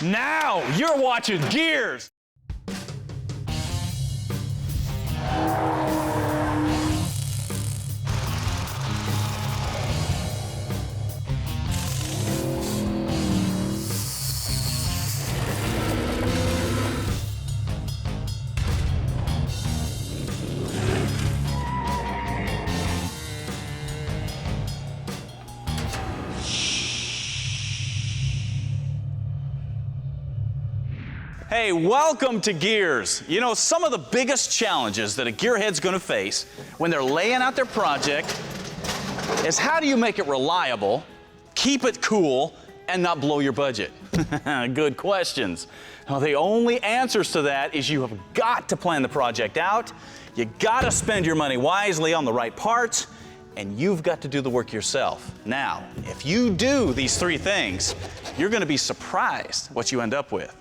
Now you're watching Gearz. Hey, welcome to Gearz. You know, some of the biggest challenges that a gearhead's gonna face when they're laying out their project is how do you make it reliable, keep it cool, and not blow your budget? Good questions. Now, the only answers to that is you have got to plan the project out, you gotta spend your money wisely on the right parts, and you've got to do the work yourself. Now, if you do these three things, you're gonna be surprised what you end up with.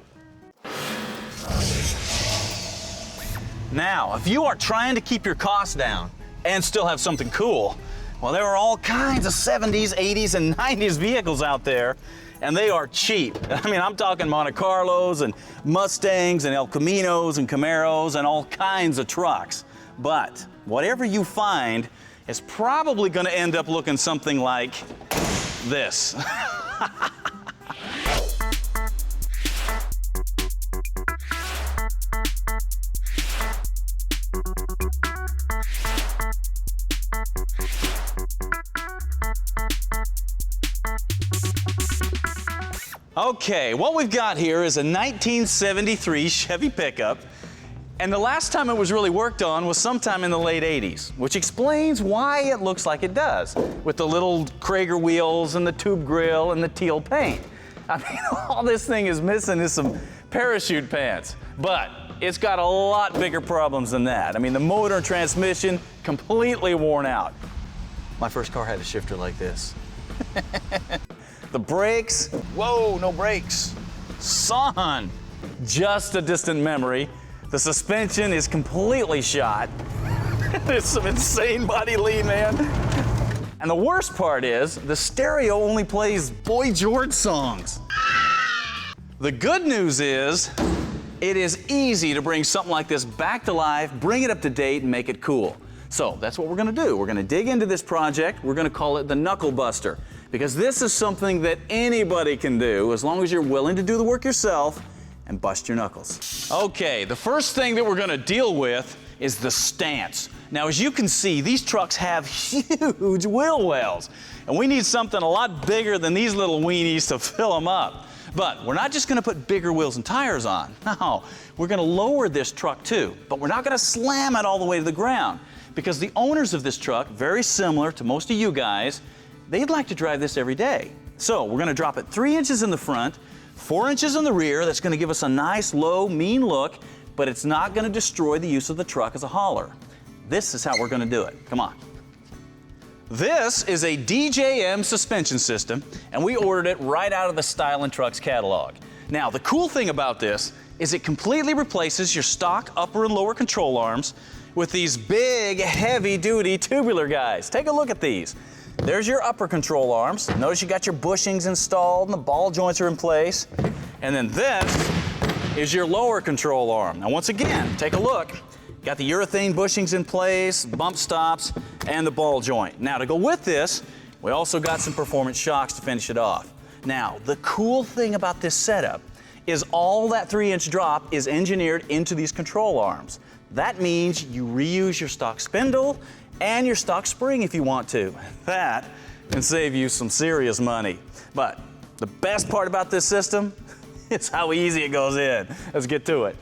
Now, if you are trying to keep your costs down and still have something cool, well, there are all kinds of 70s, 80s, and 90s vehicles out there, and they are cheap. I mean, I'm talking Monte Carlos and Mustangs and El Caminos and Camaros and all kinds of trucks. But whatever you find is probably gonna end up looking something like this. Okay, what we've got here is a 1973 Chevy pickup, and the last time it was really worked on was sometime in the late 80s, which explains why it looks like it does, with the little Krager wheels and the tube grill and the teal paint. I mean, all this thing is missing is some parachute pants, but it's got a lot bigger problems than that. I mean, the motor and transmission completely worn out. My first car had a shifter like this. The brakes, whoa, no brakes. Son, just a distant memory. The suspension is completely shot. There's some insane body lean, man. And the worst part is, the stereo only plays Boy George songs. The good news is, it is easy to bring something like this back to life, bring it up to date, and make it cool. So that's what we're gonna do. We're gonna dig into this project. We're gonna call it the Knucklebuster, because this is something that anybody can do as long as you're willing to do the work yourself and bust your knuckles. Okay, the first thing that we're gonna deal with is the stance. Now, as you can see, these trucks have huge wheel wells, and we need something a lot bigger than these little weenies to fill them up. But we're not just gonna put bigger wheels and tires on. No, we're gonna lower this truck too, but we're not gonna slam it all the way to the ground, because the owners of this truck, very similar to most of you guys, they'd like to drive this every day. So we're gonna drop it 3 inches in the front, 4 inches in the rear. That's gonna give us a nice, low, mean look, but it's not gonna destroy the use of the truck as a hauler. This is how we're gonna do it. Come on. This is a DJM suspension system, and we ordered it right out of the Style & Trucks catalog. Now, the cool thing about this is it completely replaces your stock upper and lower control arms with these big, heavy-duty tubular guys. Take a look at these. There's your upper control arms. Notice you got your bushings installed and the ball joints are in place. And then this is your lower control arm. Now, once again, take a look. Got the urethane bushings in place, bump stops, and the ball joint. Now, to go with this, we also got some performance shocks to finish it off. Now, the cool thing about this setup is all that 3-inch drop is engineered into these control arms. That means you reuse your stock spindle and your stock spring if you want to. That can save you some serious money. But the best part about this system is how easy it goes in. Let's get to it.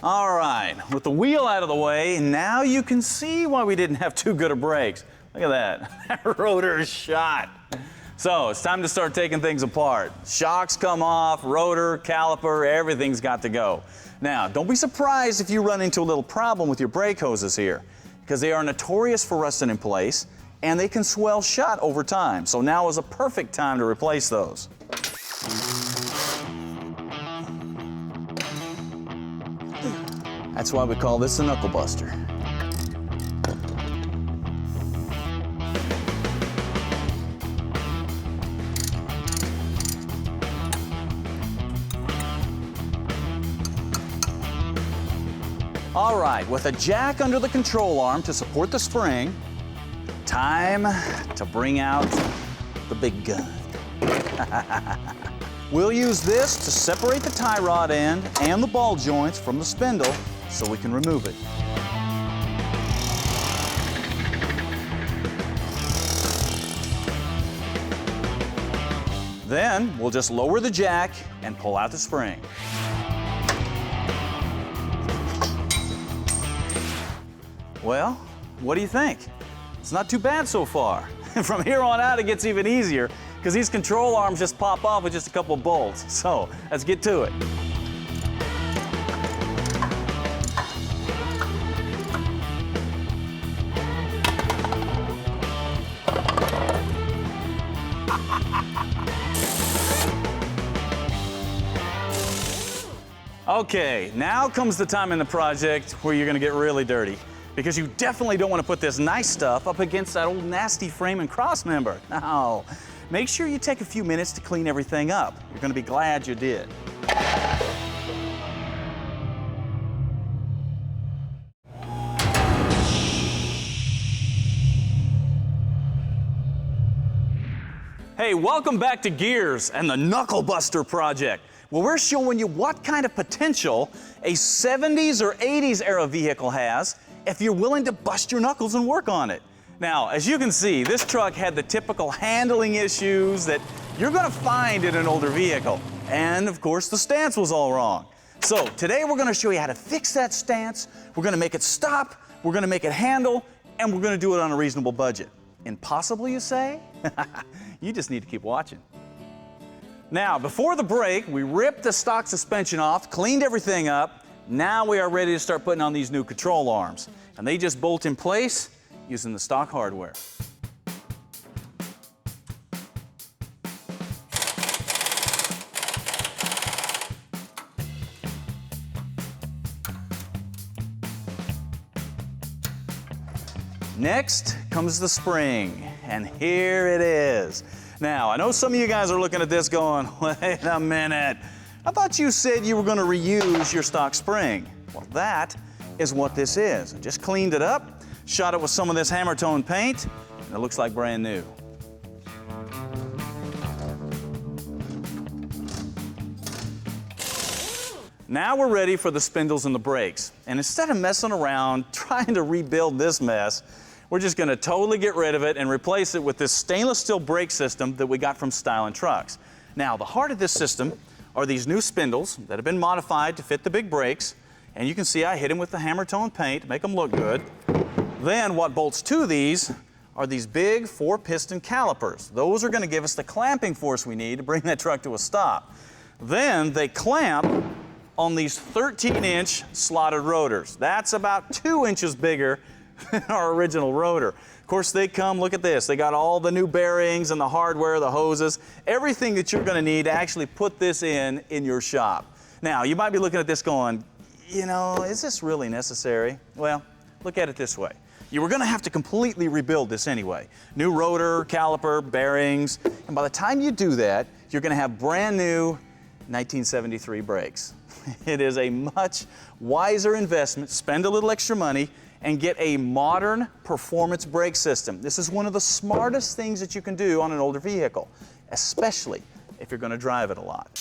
All right, with the wheel out of the way, now you can see why we didn't have too good of brakes. Look at that, that rotor is shot. So it's time to start taking things apart. Shocks come off, rotor, caliper, everything's got to go. Now, don't be surprised if you run into a little problem with your brake hoses here, because they are notorious for rusting in place, and they can swell shut over time. So now is a perfect time to replace those. That's why we call this the Knucklebuster. All right, with a jack under the control arm to support the spring, time to bring out the big gun. We'll use this to separate the tie rod end and the ball joints from the spindle so we can remove it. Then we'll just lower the jack and pull out the spring. Well, what do you think? It's not too bad so far. From here on out, it gets even easier because these control arms just pop off with just a couple of bolts. So let's get to it. Okay, now comes the time in the project where you're gonna get really dirty, because you definitely don't want to put this nice stuff up against that old nasty frame and cross member. No, make sure you take a few minutes to clean everything up. You're gonna be glad you did. Hey, welcome back to Gearz and the Knucklebuster project. Well, we're showing you what kind of potential a 70s or 80s era vehicle has if you're willing to bust your knuckles and work on it. Now, as you can see, this truck had the typical handling issues that you're gonna find in an older vehicle. And of course, the stance was all wrong. So today we're gonna show you how to fix that stance, we're gonna make it stop, we're gonna make it handle, and we're gonna do it on a reasonable budget. Impossible, you say? You just need to keep watching. Now, before the break, we ripped the stock suspension off, cleaned everything up. Now we are ready to start putting on these new control arms. And they just bolt in place using the stock hardware. Next comes the spring, and here it is. Now, I know some of you guys are looking at this going, wait a minute, I thought you said you were going to reuse your stock spring. Well, that is what this is. I just cleaned it up, shot it with some of this hammer tone paint, and it looks like brand new. Now we're ready for the spindles and the brakes. And instead of messing around trying to rebuild this mess, we're just gonna totally get rid of it and replace it with this stainless steel brake system that we got from Style & Trucks. Now, the heart of this system are these new spindles that have been modified to fit the big brakes. And you can see I hit them with the hammer tone paint to make them look good. Then what bolts to these are these big 4-piston calipers. Those are gonna give us the clamping force we need to bring that truck to a stop. Then they clamp on these 13-inch slotted rotors. That's about 2 inches bigger than our original rotor. Of course, they come, look at this, they got all the new bearings and the hardware, the hoses, everything that you're gonna need to actually put this in your shop. Now, you might be looking at this going, you know, is this really necessary? Well, look at it this way. You were gonna have to completely rebuild this anyway. New rotor, caliper, bearings, and by the time you do that, you're gonna have brand new 1973 brakes. It is a much wiser investment. Spend a little extra money and get a modern performance brake system. This is one of the smartest things that you can do on an older vehicle, especially if you're going to drive it a lot.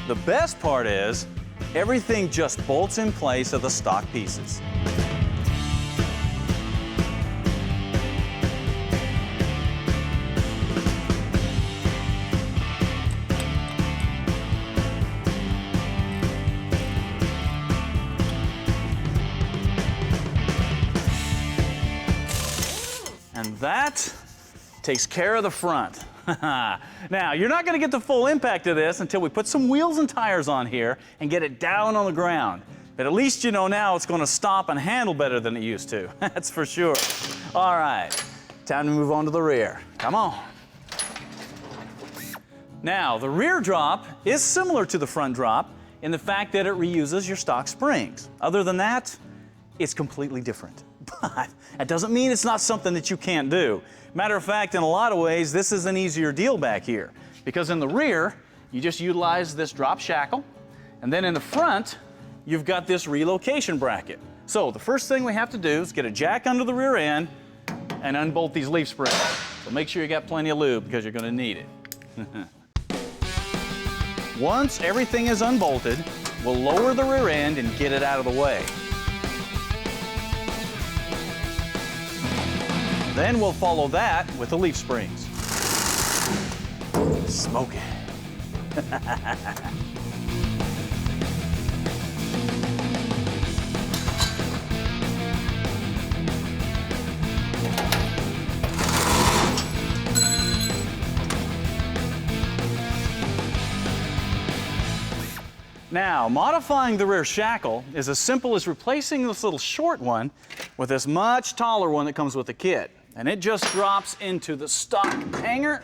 The best part is everything just bolts in place of the stock pieces. And that takes care of the front. Now, you're not gonna get the full impact of this until we put some wheels and tires on here and get it down on the ground. But at least you know now it's gonna stop and handle better than it used to. That's for sure. All right, time to move on to the rear. Come on. Now, the rear drop is similar to the front drop in the fact that it reuses your stock springs. Other than that, it's completely different. But that doesn't mean it's not something that you can't do. Matter of fact, in a lot of ways, this is an easier deal back here, because in the rear, you just utilize this drop shackle, And then in the front, you've got this relocation bracket. So the first thing we have to do is get a jack under the rear end and unbolt these leaf springs. So make sure you got plenty of lube because you're going to need it. Once everything is unbolted, we'll lower the rear end and get it out of the way. Then we'll follow that with the leaf springs. Smoke it. Now, modifying the rear shackle is as simple as replacing this little short one with this much taller one that comes with the kit. And it just drops into the stock hanger,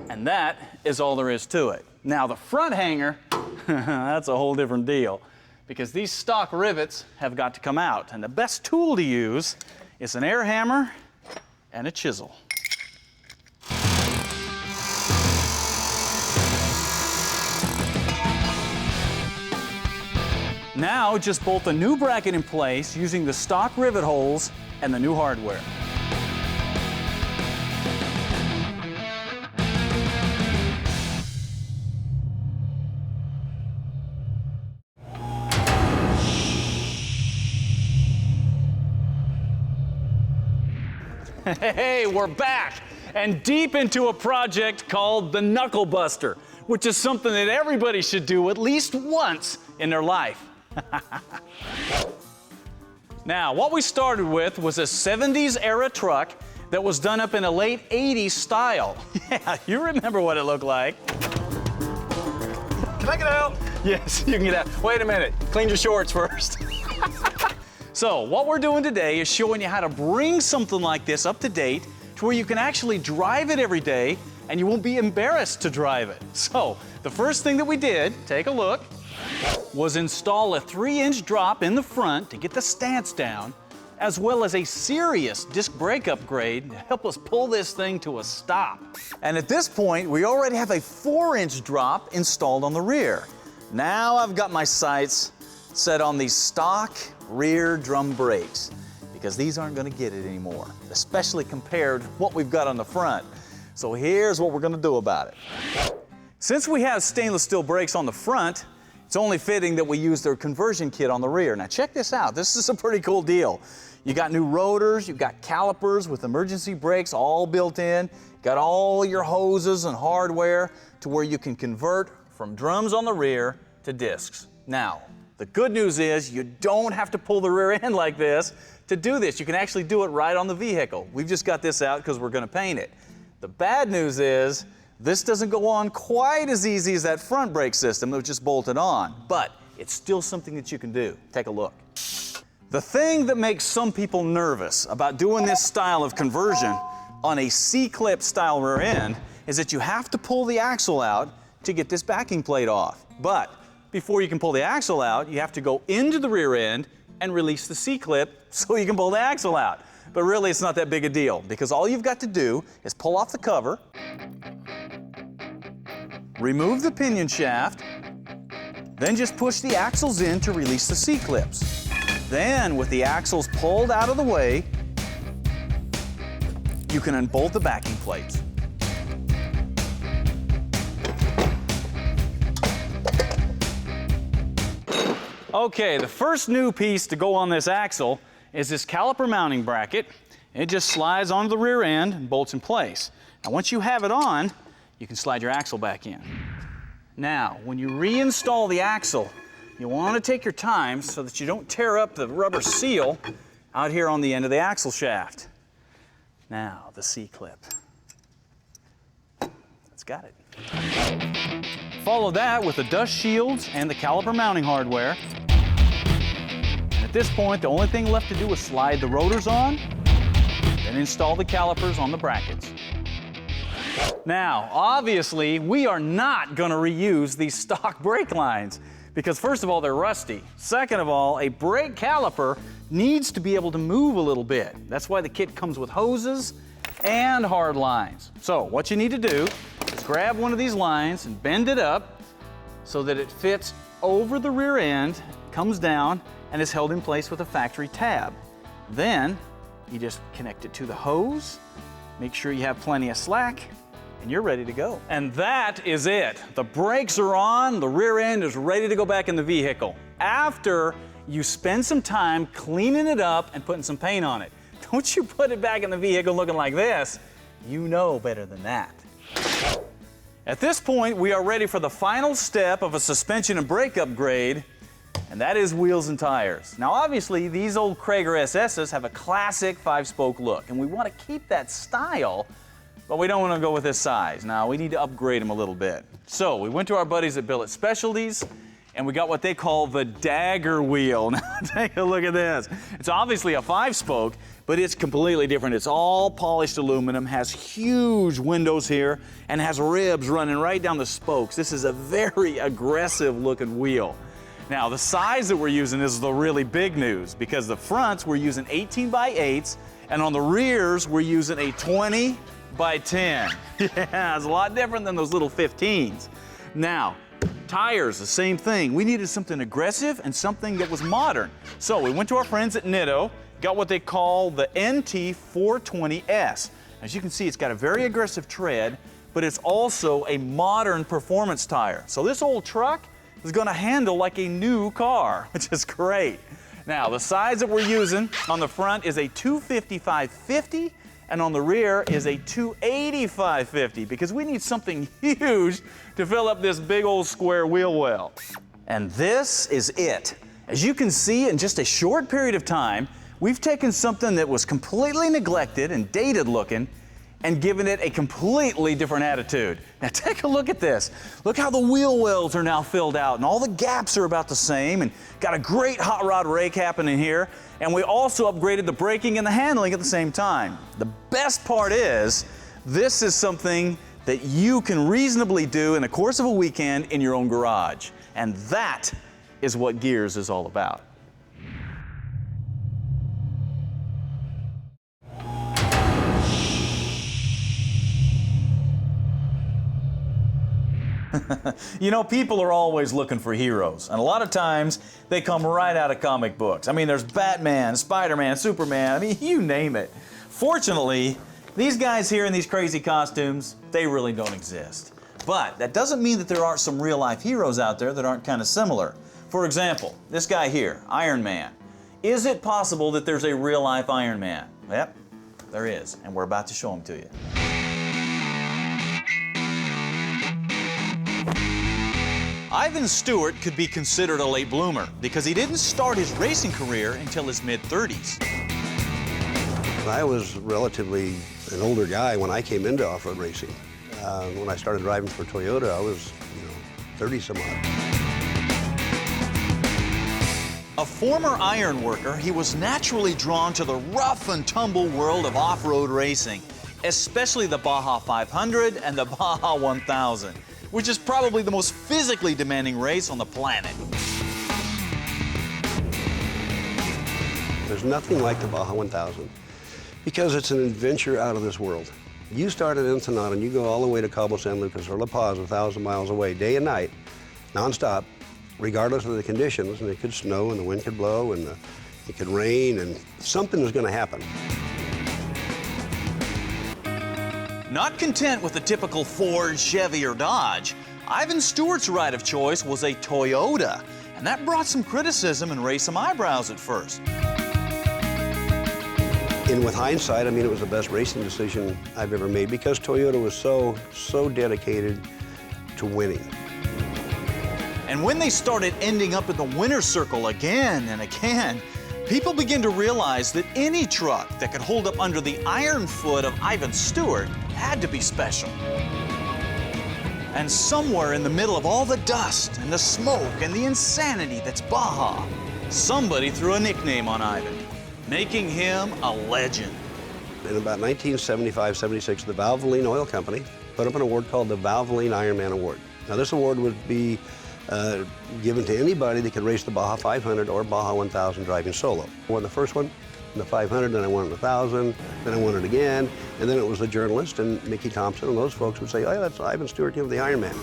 and that is all there is to it. Now, the front hanger, that's a whole different deal, because these stock rivets have got to come out. And the best tool to use is an air hammer and a chisel. Now, just bolt the new bracket in place using the stock rivet holes and the new hardware. Hey, we're back and deep into a project called the Knucklebuster, which is something that everybody should do at least once in their life. Now, what we started with was a 70s era truck that was done up in a late 80s style. Yeah, you remember what it looked like. Can I get out? Yes, you can get out. Wait a minute, clean your shorts first. So, what we're doing today is showing you how to bring something like this up to date to where you can actually drive it every day and you won't be embarrassed to drive it. So, the first thing that we did, take a look, was install a 3-inch drop in the front to get the stance down, as well as a serious disc brake upgrade to help us pull this thing to a stop. And at this point, we already have a 4-inch drop installed on the rear. Now I've got my sights set on these stock rear drum brakes, because these aren't going to get it anymore, especially compared to what we've got on the front. So here's what we're going to do about it. Since we have stainless steel brakes on the front, it's only fitting that we use their conversion kit on the rear. Now check this out, this is a pretty cool deal. You got new rotors, you've got calipers with emergency brakes all built in, got all your hoses and hardware to where you can convert from drums on the rear to discs. Now, the good news is you don't have to pull the rear end like this to do this. You can actually do it right on the vehicle. We've just got this out because we're going to paint it. The bad news is this doesn't go on quite as easy as that front brake system that was just bolted on, but it's still something that you can do. Take a look. The thing that makes some people nervous about doing this style of conversion on a C-clip style rear end is that you have to pull the axle out to get this backing plate off. But before you can pull the axle out, you have to go into the rear end and release the C-clip so you can pull the axle out. But really, it's not that big a deal, because all you've got to do is pull off the cover, remove the pinion shaft, then just push the axles in to release the C-clips. Then, with the axles pulled out of the way, you can unbolt the backing plates. Okay, the first new piece to go on this axle is this caliper mounting bracket. It just slides onto the rear end and bolts in place. Now, once you have it on, you can slide your axle back in. Now, when you reinstall the axle, you want to take your time so that you don't tear up the rubber seal out here on the end of the axle shaft. Now, the C-clip. That's got it. Follow that with the dust shields and the caliper mounting hardware. And at this point, the only thing left to do is slide the rotors on, then install the calipers on the brackets. Now, obviously, we are not going to reuse these stock brake lines because, first of all, they're rusty. Second of all, a brake caliper needs to be able to move a little bit. That's why the kit comes with hoses and hard lines. So what you need to do is grab one of these lines and bend it up so that it fits over the rear end, comes down, and is held in place with a factory tab. Then you just connect it to the hose, make sure you have plenty of slack, and you're ready to go. And that is it. The brakes are on, the rear end is ready to go back in the vehicle. After you spend some time cleaning it up and putting some paint on it. Don't you put it back in the vehicle looking like this. You know better than that. At this point, we are ready for the final step of a suspension and brake upgrade, and that is wheels and tires. Now obviously, these old Krager SS's have a classic 5-spoke look, and we want to keep that style, but we don't want to go with this size. Now we need to upgrade them a little bit. So we went to our buddies at Billet Specialties, and we got what they call the Dagger wheel. Now take a look at this. It's obviously a 5-spoke, but it's completely different. It's all polished aluminum, has huge windows here, and has ribs running right down the spokes. This is a very aggressive looking wheel. Now the size that we're using is the really big news, because the fronts we're using 18x8s, and on the rears we're using a 20x10. Yeah, it's a lot different than those little 15s. Now, tires, the same thing. We needed something aggressive and something that was modern. So we went to our friends at Nitto, got what they call the NT420S. As you can see, it's got a very aggressive tread, but it's also a modern performance tire. So this old truck is gonna handle like a new car, which is great. Now, the size that we're using on the front is a 255/50, and on the rear is a 285/50, because we need something huge to fill up this big old square wheel well. And this is it. As you can see, in just a short period of time, we've taken something that was completely neglected and dated looking and given it a completely different attitude. Now take a look at this. Look how the wheel wells are now filled out, and all the gaps are about the same, and got a great hot rod rake happening here. And we also upgraded the braking and the handling at the same time. The best part is, this is something that you can reasonably do in the course of a weekend in your own garage. And that is what Gearz is all about. You know, people are always looking for heroes, and a lot of times they come right out of comic books. I mean, there's Batman, Spider-Man, Superman, I mean, you name it. Fortunately, these guys here in these crazy costumes, they really don't exist. But that doesn't mean that there aren't some real-life heroes out there that aren't kind of similar. For example, this guy here, Iron Man. Is it possible that there's a real-life Iron Man? Yep, there is, and we're about to show him to you. Ivan Stewart could be considered a late bloomer because he didn't start his racing career until his mid-30s. I was relatively an older guy when I came into off-road racing. When I started driving for Toyota, I was, 30 some odd. A former iron worker, he was naturally drawn to the rough and tumble world of off-road racing, especially the Baja 500 and the Baja 1000. Which is probably the most physically demanding race on the planet. There's nothing like the Baja 1000 because it's an adventure out of this world. You start at Ensenada and you go all the way to Cabo San Lucas or La Paz, 1,000 miles away, day and night, nonstop, regardless of the conditions. And it could snow and the wind could blow and it could rain, and something is going to happen. Not content with the typical Ford, Chevy, or Dodge, Ivan Stewart's ride of choice was a Toyota, and that brought some criticism and raised some eyebrows at first. And with hindsight, I mean, it was the best racing decision I've ever made because Toyota was so dedicated to winning. And when they started ending up in the winner's circle again and again, people began to realize that any truck that could hold up under the iron foot of Ivan Stewart had to be special. And somewhere in the middle of all the dust and the smoke and the insanity that's Baja, somebody threw a nickname on Ivan, making him a legend. In about 1975-76, the Valvoline Oil Company put up an award called the Valvoline Ironman Award. Now this award would be given to anybody that could race the Baja 500 or Baja 1000 driving solo. I won the first one, the 500, then I won the 1000, then I won it again, and then it was the journalist and Mickey Thompson and those folks would say, oh, yeah, that's Ivan Stewart, the Ironman.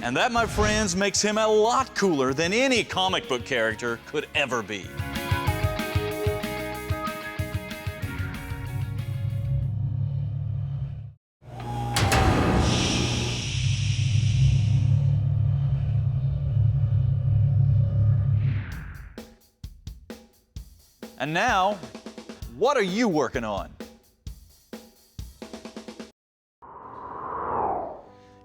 And that, my friends, makes him a lot cooler than any comic book character could ever be. And now, what are you working on?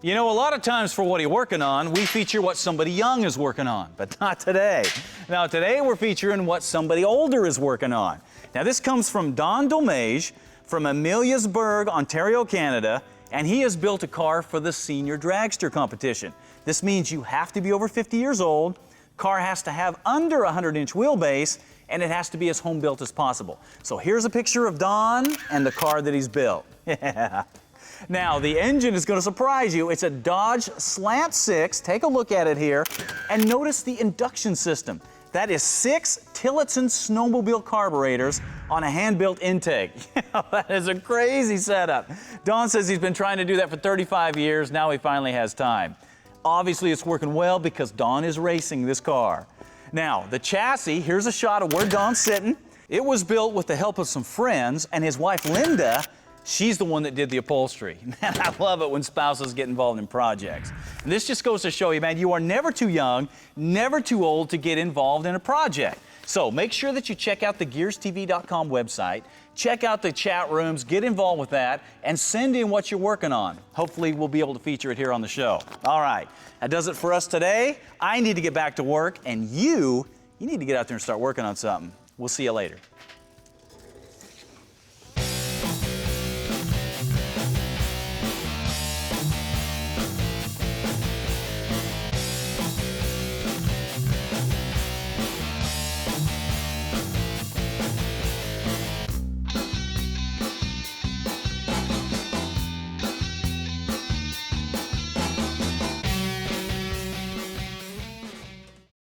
You know, a lot of times for What Are You Working On, we feature what somebody young is working on, but not today. Now, today we're featuring what somebody older is working on. Now, this comes from Don Dolmage from Ameliasburg, Ontario, Canada, and he has built a car for the senior dragster competition. This means you have to be over 50 years old, car has to have under a 100-inch wheelbase, and it has to be as home built as possible. So here's a picture of Don and the car that he's built. Yeah. Now, the engine is going to surprise you. It's a Dodge Slant 6. Take a look at it here, and notice the induction system. That is 6 Tillotson snowmobile carburetors on a hand-built intake. That is a crazy setup. Don says he's been trying to do that for 35 years. Now he finally has time. Obviously, it's working well because Don is racing this car. Now, the chassis, here's a shot of where Don's sitting. It was built with the help of some friends, and his wife, Linda, she's the one that did the upholstery. Man, I love it when spouses get involved in projects. And this just goes to show you, man, you are never too young, never too old to get involved in a project. So make sure that you check out the GearzTV.com website, check out the chat rooms, get involved with that, and send in what you're working on. Hopefully we'll be able to feature it here on the show. All right, that does it for us today. I need to get back to work, and you need to get out there and start working on something. We'll see you later.